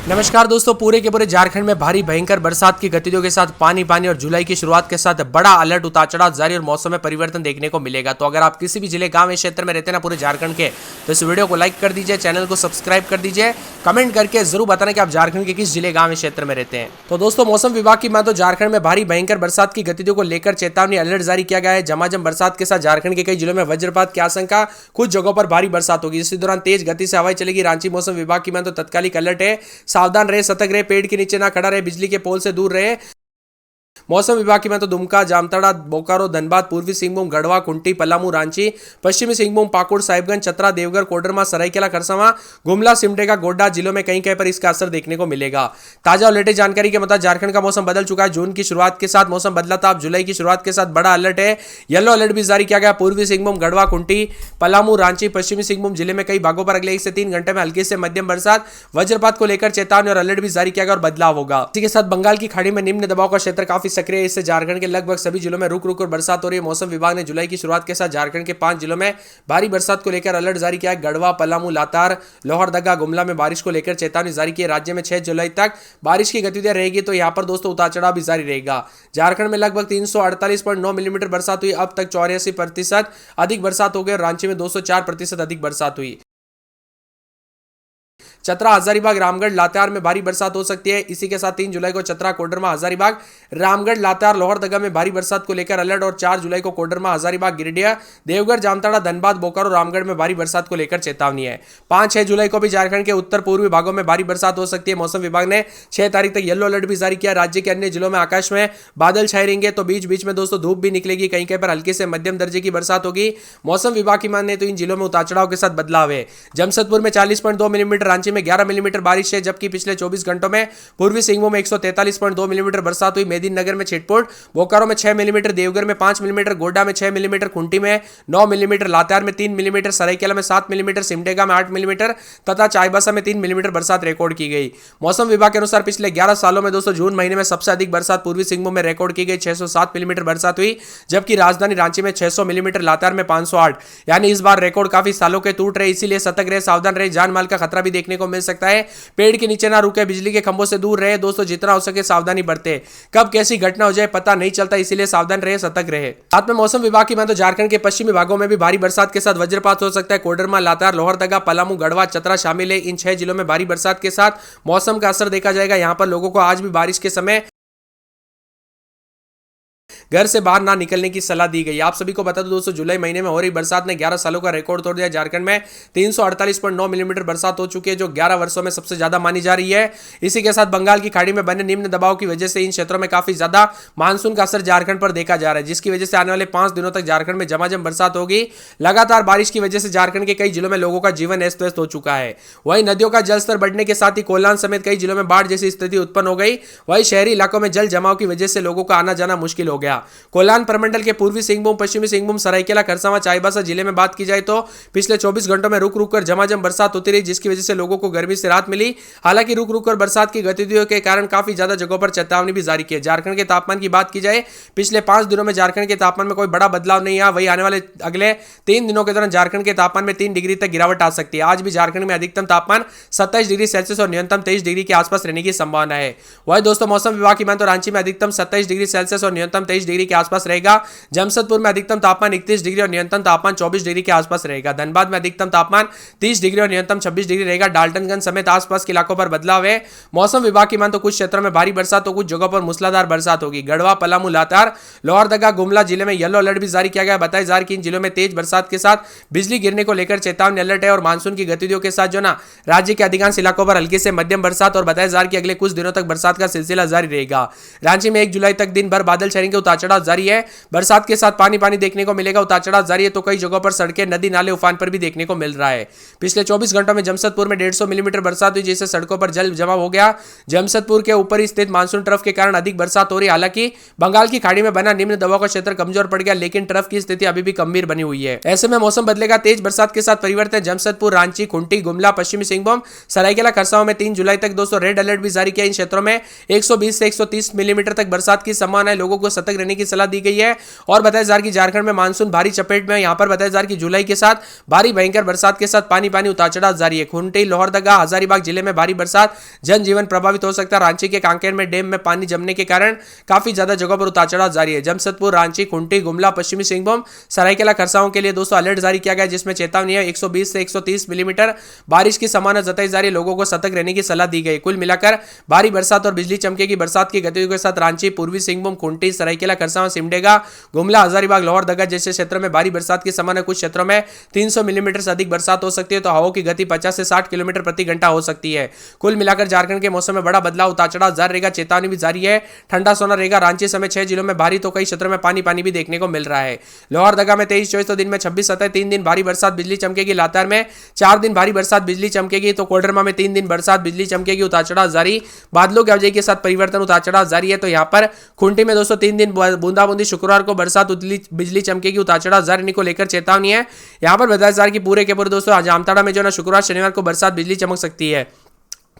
नमस्कार दोस्तों, पूरे के पूरे झारखंड में भारी भयंकर बरसात की गतिविधियों के साथ पानी और जुलाई की शुरुआत के साथ बड़ा अलर्ट, उतार चढ़ाव जारी और मौसम में परिवर्तन देखने को मिलेगा। तो अगर आप किसी भी जिले, गांव या क्षेत्र में रहते हैं ना पूरे झारखंड के, तो इस वीडियो को लाइक कर दीजिए, चैनल को सब्सक्राइब कर दीजिए, कमेंट करके जरूर बताना कि आप झारखंड के किस जिले, गाँव या क्षेत्र में रहते हैं। तो दोस्तों, मौसम विभाग की माने तो झारखंड में भारी भयंकर बरसात की गतिविधियों को लेकर चेतावनी अलर्ट जारी किया गया है। झमाझम बरसात के साथ झारखंड के कई जिलों में वज्रपात की आशंका, कुछ जगहों पर भारी बरसात होगी। इसी दौरान तेज गति से हवाएं चलेगी। रांची मौसम विभाग की माने तो तत्कालिक अलर्ट है, सावधान रहे, सतर्क रहे, पेड़ के नीचे ना खड़ा रहे, बिजली के पोल से दूर रहे। मौसम विभाग की मैं तो दुमका, जामताड़ा, बोकारो, धनबाद, पूर्वी सिंहभूम, गढ़वा, कुंटी, पलामू, रांची, पश्चिमी सिंहभूम, पाकुड़, साहिबगंज, चतरा, देवघर, कोडरमा, सरायकेला, खरसावां, गुमला, सिमडेगा, गोड्डा जिलों में कहीं कहीं पर इसका असर देखने को मिलेगा। ताजा और लेटेस्ट जानकारी के मुताबिक झारखंड का मौसम बदल चुका है। जून की शुरुआत के साथ मौसम बदला था, अब जुलाई की शुरुआत के साथ बड़ा अलर्ट है। येलो अलर्ट भी जारी किया गया। पूर्वी सिंहभूम, गढ़वा, कुंटी, पलामू, रांची, पश्चिमी सिंहभूम जिले में कई भागों पर अगले 1 से 3 घंटे में हल्की से मध्यम बरसात, वज्रपात को लेकर चेतावनी और अलर्ट भी जारी किया गया और बदलाव होगा। इसी के साथ बंगाल की खाड़ी में निम्न दबाव का क्षेत्र काफी सक्रिय है। इससे झारखंड के लगभग सभी जिलों में रुक रुक कर बरसात हो रही है। मौसम विभाग ने जुलाई की शुरुआत के साथ झारखंड के 5 जिलों में भारी बरसात को लेकर अलर्ट जारी किया है। गढ़वा, पलामू, लातार, लोहरदगा, गुमला में बारिश को लेकर चेतावनी जारी की है। राज्य में 6 जुलाई तक बारिश की गतिविधियां रहेगी। तो यहां पर दोस्तों उतार चढ़ाव भी जारी रहेगा। झारखंड में लगभग 348.9 मिलीमीटर बरसात हुई। अब तक 84% अधिक बरसात हो गई और रांची में 204% अधिक बरसात हुई। चतरा, हजारीबाग, रामगढ़, लातेहार में भारी बरसात हो सकती है। इसी के साथ 3 जुलाई को चतरा, कोडरमा, हजारीबाग, रामगढ़, लातेहार, लोहरदगा में भारी बरसात को लेकर अलर्ट और 4 जुलाई को कोडरमा, हजारीबाग, गिरिडीह, देवघर, जामताड़ा, धनबाद, बोकारो, रामगढ़ में भारी बरसात को लेकर चेतावनी है। 5-6 जुलाई को भी झारखंड के उत्तर पूर्वी भागों में भारी बरसात हो सकती है। मौसम विभाग ने 6 तारीख तक येलो अलर्ट भी जारी किया। राज्य के अन्य जिलों में आकाश में बादल छाए रहेंगे, तो बीच बीच में दोस्तों धूप भी निकलेगी। कहीं कहीं पर हल्की से मध्यम दर्जे की बरसात होगी। मौसम विभाग की माने तो इन जिलों में उतार चढ़ाव के साथ बदलाव है। जमशेदपुर में 40.2 मिलीमीटर, रांची में 11 मिलीमीटर बारिश है, जबकि पिछले 24 घंटों में पूर्वी सिंहभूम में 143.2 मिलीमीटर बरसात हुई। मेदिनीनगर में छिटपुट, बोकारो में 6 मिलीमीटर, देवघर में 5 मिलीमीटर, गोड्डा में 6 मिलीमीटर, खुंटी में 9 मिलीमीटर, लातेहार में 3 मिलीमीटर, सरायकेला में 7 मिलीमीटर, सिमडेगा में 8 मिलीमीटर तथा चाईबासा में 3 मिलीमीटर बरसात रिकॉर्ड की गई। मौसम विभाग के अनुसार पिछले 11 सालों में दोस्तों जून महीने में सबसे अधिक बरसात पूर्वी सिंहभूम में रिकॉर्ड की गई, 607 मिलीमीटर बरसात हुई, जबकि राजधानी रांची में 600 मिलीमीटर, लातेहार में 508। यानी इस बार रिकॉर्ड काफी सालों के टूट रहे, इसीलिए सतर्क रहे, सावधान रहे, जान माल का खतरा भी देखने को मिल सकता है। पेड़ के नीचे ना रुके, बिजली के खंभों से दूर रहे। दोस्तों जितना हो सके सावधानी बरते, कब कैसी घटना हो जाए पता नहीं चलता, इसीलिए सावधान रहे, सतर्क रहे। साथ में मौसम विभाग की माने तो झारखंड के पश्चिमी भागों में भी भारी बरसात के साथ वज्रपात हो सकता है। कोडरमा, लातेहार, लोहरदगा, पलामू, गढ़वा, चतरा शामिल है। इन 6 जिलों में भारी बरसात के साथ मौसम का असर देखा जाएगा। यहां पर लोगों को आज भी बारिश के समय घर से बाहर ना निकलने की सलाह दी गई। आप सभी को बता दो दोस्तों, जुलाई महीने में हो रही बरसात ने 11 सालों का रिकॉर्ड तोड़ दिया। झारखंड में 348.9 मिलीमीटर बरसात हो चुकी है, जो 11 वर्षों में सबसे ज्यादा मानी जा रही है। इसी के साथ बंगाल की खाड़ी में बने निम्न दबाव की वजह से इन क्षेत्रों में काफी ज्यादा मानसून का असर झारखंड पर देखा जा रहा है, जिसकी वजह से आने वाले 5 दिनों तक झारखंड में झमाझम बरसात होगी। लगातार बारिश की वजह से झारखंड के कई जिलों में लोगों का जीवन अस्त व्यस्त हो चुका है। वहीं नदियों का जलस्तर बढ़ने के साथ ही कोल्हान समेत कई जिलों में बाढ़ जैसी स्थिति उत्पन्न हो गई। वहीं शहरी इलाकों में जल जमाव की वजह से लोगों का आना जाना मुश्किल हो गया। कोल्हान प्रमंडल के पूर्वी सिंहभूम, पश्चिमी सिंहभूम, सरायकेला, खरसावां, चाईबासा जिले में बात की जाए तो पिछले 24 घंटों में रुक रुक कर झमाझम बरसात होती रही, जिसकी वजह से लोगों को गर्मी से राहत मिली। हालांकि रुक रुक कर बरसात की गतिविधियों के कारण काफी ज्यादा जगहों पर चेतावनी भी जारी की है। झारखंड के तापमान की बात की जाए, पिछले 5 दिनों में झारखंड के तापमान में कोई बड़ा बदलाव नहीं आया। वही आने वाले अगले 3 दिनों के दौरान झारखंड के तापमान में 3 डिग्री तक गिरावट आ सकती है। आज भी झारखंड में अधिकतम तापमान 27 डिग्री सेल्सियस और न्यूनतम 23 डिग्री के आसपास रहने की संभावना है। वही दोस्तों मौसम विभाग की माने तो रांची में अधिकतम 27 डिग्री सेल्सियस और न्यूनतम 23 डिग्री के आसपास रहेगा। जमशेदपुर में अधिकतम तापमान 31 डिग्री और न्यूनतम तापमान 24 डिग्री के आसपास रहेगा। धनबाद में अधिकतम तापमान 30 डिग्री और न्यूनतम 26 डिग्री रहेगा। डाल्टनगंज समेत आसपास के इलाकों पर बदलाव है। मौसम विभाग की माने तो कुछ क्षेत्रों में भारी बरसात तो कुछ जगहों पर मूसलाधार बरसात होगी। गढ़वा, पलामू, लातेहार, लोहरदगा, गुमला जिले में येलो अलर्ट भी जारी किया गया। बताया जा रहा है कि इन जिलों में तेज बरसात के साथ बिजली गिरने को लेकर चेतावनी अलर्ट है और मानसून की गतिविधियों के साथ जो ना राज्य के अधिकांश इलाकों पर हल्की से मध्यम बरसात और बताया जा रहा है कि अगले कुछ दिनों तक बरसात का सिलसिला जारी रहेगा। रांची में 1 जुलाई तक दिन भर बादल छाएंगे, उतार चढ़ाव जारी है। बरसात के साथ पानी देखने को मिलेगा। उतार चढ़ाव जारी है तो कई जगहों पर सड़कें, नदी नाले उफान पर भी देखने को मिल रहा है। पिछले 24 घंटों में जमशेदपुर में 150 मिलीमीटर बरसात हुई, जिससे सड़कों पर जल जमा हो गया। जमशेदपुर के ऊपर स्थित मानसून ट्रफ के कारण अधिक बरसात हो रही है। हालांकि बंगाल की खाड़ी में बना निम्न दबाव का क्षेत्र कमजोर पड़ गया, लेकिन ट्रफ की स्थिति अभी भी गंभीर बनी हुई है। ऐसे में मौसम बदलेगा, तेज बरसात के साथ परिवर्तन। जमशेदपुर, रांची, खुंटी, गुमला, पश्चिमी सिंहभूम, सरायकेला, खरसावां में 3 जुलाई तक दोस्तों रेड अलर्ट भी जारी किया। इन क्षेत्रों में 120 से 130 मिलीमीटर तक बरसात की संभावना है। लोगों को सतर्क रहने रहने की सलाह दी गई है। और बताया जा रहा है कि झारखंड में मानसून भारी चपेट में, यहां पर बताया जा रहा है कि जुलाई के साथ भारी भयंकर बरसात के साथ पानी पानी उतार चढ़ाव जारी है। खूंटी, लोहरदगा, हजारीबाग जिले में भारी बरसात, जनजीवन प्रभावित हो सकता है। रांची के कांकेर में डैम में पानी जमने के कारण काफी ज्यादा जगहों पर उतार चढ़ाव जारी है। जमशेदपुर, रांची, खूंटी, गुमला, पश्चिमी सिंहभूम, सरायकेला खरसावां के लिए दोस्तों अलर्ट जारी किया गया, जिसमें चेतावनी है 120 से 130 मिलीमीटर बारिश की संभावना जताई जा रही है। लोगों को सतर्क रहने की सलाह दी गई। कुल मिलाकर भारी बरसात और बिजली चमके की बरसात की गतिविधियों के साथ रांची, पूर्वी सिंहभूम, खूंटी, सरायकेला खरसावां, सिमडेगा, गुमला, हजारीबाग, लोहरदगा जैसे क्षेत्रों में भारी बरसात की संभावना, कुछ क्षेत्रों में 300 मिलीमीटर से अधिक बरसात हो सकती है। तो हवाओं की गति 50 से 60 किलोमीटर प्रति घंटा हो सकती है। कुल मिलाकर झारखंड के मौसम में बड़ा बदलाव, उतार चढ़ाव जारी रहेगा। चेतावनी भी जारी है, ठंडा सोना रहेगा। रांची समेत 6 जिलों में भारी तो कई क्षेत्रों में पानी पानी भी देखने को मिल रहा है। लोहरदगा में 23-24 तो दिन में 26-27 3 दिन भारी बरसात बिजली चमकेगी। लातेहार में 4 दिन भारी बरसात बिजली चमकेगी। तो कोडरमा में 3 दिन बरसात बिजली चमकेगी। उतार चढ़ाव जारी, बादलों की आवाजाही के साथ परिवर्तन, उतार चढ़ाव जारी है। तो यहाँ पर खूंटी में दोस्तों 3 दिन बूंदाबूंदी, शुक्रवार को बरसात बिजली चमकेगी। उतार चढ़ाव जारी को लेकर चेतावनी है। यहाँ पर बताया जा रहा है कि पूरे के पूरे दोस्तों जामताड़ा में जो ना शुक्रवार शनिवार को बरसात बिजली चमक सकती है।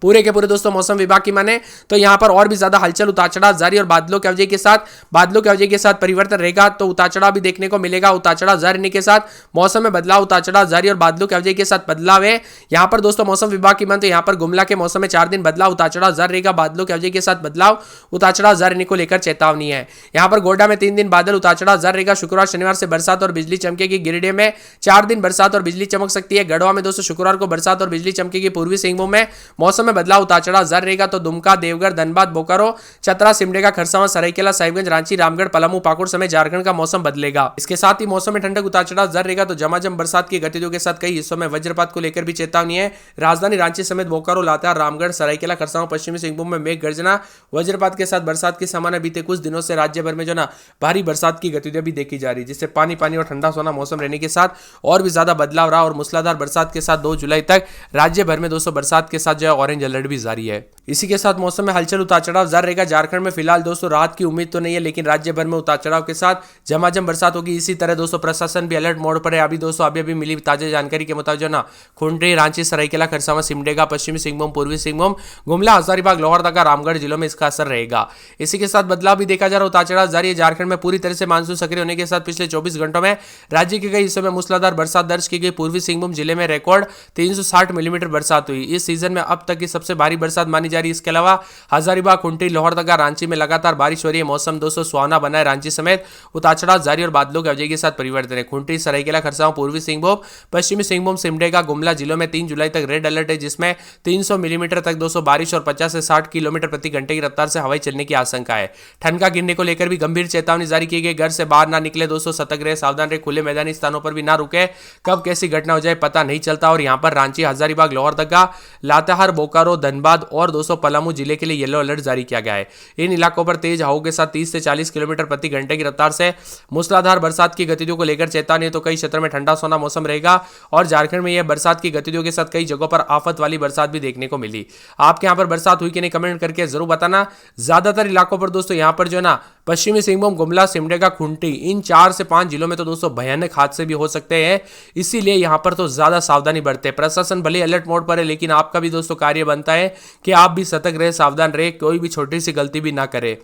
पूरे के पूरे दोस्तों मौसम विभाग की माने तो यहां पर और भी ज्यादा हलचल, उतार चढ़ाव जारी और बादलों की आवाजाही के साथ परिवर्तन रहेगा। तो उतार चढ़ाव भी देखने को मिलेगा। उतार चढ़ाव जारी के साथ मौसम में बदलाव, उतार चढ़ाव जारी और बादलों की आवाजाही के साथ बदलाव है। यहां पर दोस्तों मौसम विभाग की माने तो यहां पर गुमला के मौसम में 4 दिन बदलाव, उतार चढ़ाव जारी रहेगा। बादलों की आवाजाही के साथ बदलाव, उतार चढ़ाव जारी को लेकर चेतावनी है। यहां पर गोड्डा में 3 दिन बादल, उतार चढ़ाव जारी रहेगा। शुक्रवार शनिवार से बरसात और बिजली चमकेगी। गिरिडीह में 4 दिन बरसात और बिजली चमक सकती है। गढ़वा में दोस्तों शुक्रवार को बरसात और बिजली चमकेगी। पूर्वी सिंहभूम में मौसम में बदलाव, उतार चढ़ाव जारी रहेगा। तो दुमका, देवघर, धनबाद, बोकारो, चतरा, सिमडेगा, खरसावां, सरायकेला, साहिबगंज, रांची, रामगढ़, पलामू, पाकुड़ समेत झारखंड का मौसम बदलेगा। इसके साथ ही मौसम में ठंडक, उतार चढ़ाव जारी रहेगा। तो झमाझम बरसात की गतिविधियों के साथ कई हिस्सों में वज्रपात को लेकर भी चेतावनी है। राजधानी रांची समेत बोकारो, लातेहार, रामगढ़, सरायकेला, खरसावां, पश्चिमी सिंहभूम में मेघ गर्जना, वज्रपात के साथ बरसात की संभावना। बीते कुछ दिनों से राज्य भर में जो ना भारी बरसात की गतिविधियां भी देखी जा रही है, जिससे पानी पानी और ठंडा सोना मौसम रहने के साथ और भी ज्यादा बदलाव रहा। और मूसलाधार बरसात के साथ 2 जुलाई तक राज्य भर में दोस्तों बरसात के साथ जो है ऑरेंज अलर्ट भी जारी है। इसी के साथ मौसम में हलचल, उतार चढ़ाव जारी रहेगा। झारखंड में फिलहाल दोस्तों राहत की उम्मीद तो नहीं है, लेकिन राज्य भर में उतार चढ़ाव के साथ झमाझम बरसात होगी। इसी तरह दोस्तों प्रशासन भी अलर्ट मोड पर है। अभी मिली ताजा जानकारी के मुताबिक जो ना खूंटी, रांची, सरायकेला, खरसावां, सिमडेगा, पश्चिमी सिंहभूम, पूर्वी सिंहभूम, गुमला, हजारीबाग, लोहरदगा, रामगढ़ जिलों में इसका असर रहेगा। इसी के साथ बदलाव भी देखा जा रहा है, उतार चढ़ाव जारी है। झारखंड में पूरी तरह से मानसून सक्रिय होने के साथ पिछले 24 घंटों में राज्य के कई हिस्सों में मूसलाधार बरसात दर्ज की गई। पूर्वी सिंहभूम जिले में रिकॉर्ड 360 मिलीमीटर बरसात हुई। इस सीजन में अब तक की सबसे भारी बरसात मानी जा रही है। इसके अलावा हजारीबाग, खूंटी, लोहरदगा, रांची में लगातार बारिश हो रही है। मौसम दोस्तों सुहावना बना है। रांची समेत उतार चढ़ाव जारी और बादलों की आवाजाही के साथ परिवर्तन है। खूंटी, सरायकेला, खरसावां, पूर्वी सिंहभूम, पश्चिमी सिंहभूम, सिमडेगा, गुमला जिलों में 3 जुलाई तक रेड अलर्ट है, जिसमें 300 मिलीमीटर तक दोस्तों बारिश और 50 से 60 किलोमीटर प्रति घंटे की रफ्तार से हवाई चलने की आशंका है। ठनका गिरने को लेकर भी गंभीर चेतावनी जारी की गई। घर से बाहर ना निकले दोस्तों, सतर्क रहे, सावधान रहे, खुले मैदानी स्थानों पर भी ना रुके। कब कैसी घटना हो जाए पता नहीं चलता। और यहाँ पर रांची, हजारीबाग, लोहरदगा, लातेहार, बोकारो, धनबाद और दोस्तों पलामू जिले के लिए येलो अलर्ट जारी किया गया है। इन इलाकों पर तेज हवाओं के साथ 30 से 40 किलोमीटर प्रति घंटे की रफ्तार से मूसलाधार बरसात की गतिविधियों को लेकर चेतावनी। तो कई क्षेत्रों में ठंडा सोना मौसम रहेगा। और झारखंड में यह बरसात की गतिविधियों के साथ कई जगहों पर आफत वाली बरसात भी देखने को मिली। आपके यहाँ पर बरसात हुई कि नहीं, कमेंट करके जरूर बताना। ज्यादातर इलाकों पर दोस्तों यहाँ पर जो ना पश्चिमी सिंहभूम, गुमला, सिमडेगा, खूंटी, इन 4 से 5 जिलों में तो दोस्तों भयानक हादसे भी हो सकते हैं। इसीलिए यहाँ पर तो ज्यादा सावधानी बरते। प्रशासन भले अलर्ट मोड पर है, लेकिन आपका भी दोस्तों कार्य बनता है कि आप भी सतर्क रहे, सावधान रहे, कोई भी छोटी सी गलती भी ना करे।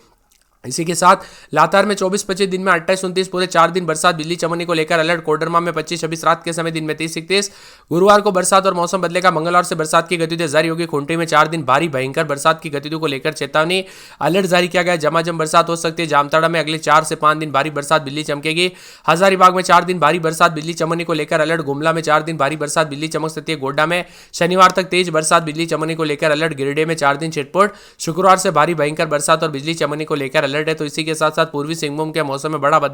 इसी के साथ लातेहार में 24-25 दिन में 28-29 पूरे 4 दिन बरसात बिजली चमकने को लेकर अलर्ट। कोडरमा में 25-26 रात के समय दिन में 30-31। गुरुवार को बरसात और मौसम बदलेगा। मंगलवार से बरसात की गतिविधियां जारी होगी। खूंटी में 4 दिन भारी भयंकर बरसात की गतिविधियों को लेकर चेतावनी, अलर्ट जारी किया गया। झमाझम बरसात हो सकती है। जामताड़ा में अगले 4 से 5 दिन भारी बरसात बिजली चमकेगी। हजारीबाग में 4 दिन भारी बरसात बिजली चमकने को लेकर अलर्ट। गुमला में 4 दिन भारी बरसात बिजली चमक सकती है। गोड्डा में शनिवार तक तेज बरसात बिजली चमकने को लेकर अलर्ट। गिरिडीह में 4 दिन छिटपुट। शुक्रवार से भारी भयंकर बरसात और बिजली चमकने को लेकर अलर्ट है। तो इसी के साथ साथ पूर्वी सिंहभूम के मौसम में बड़ा बदलाव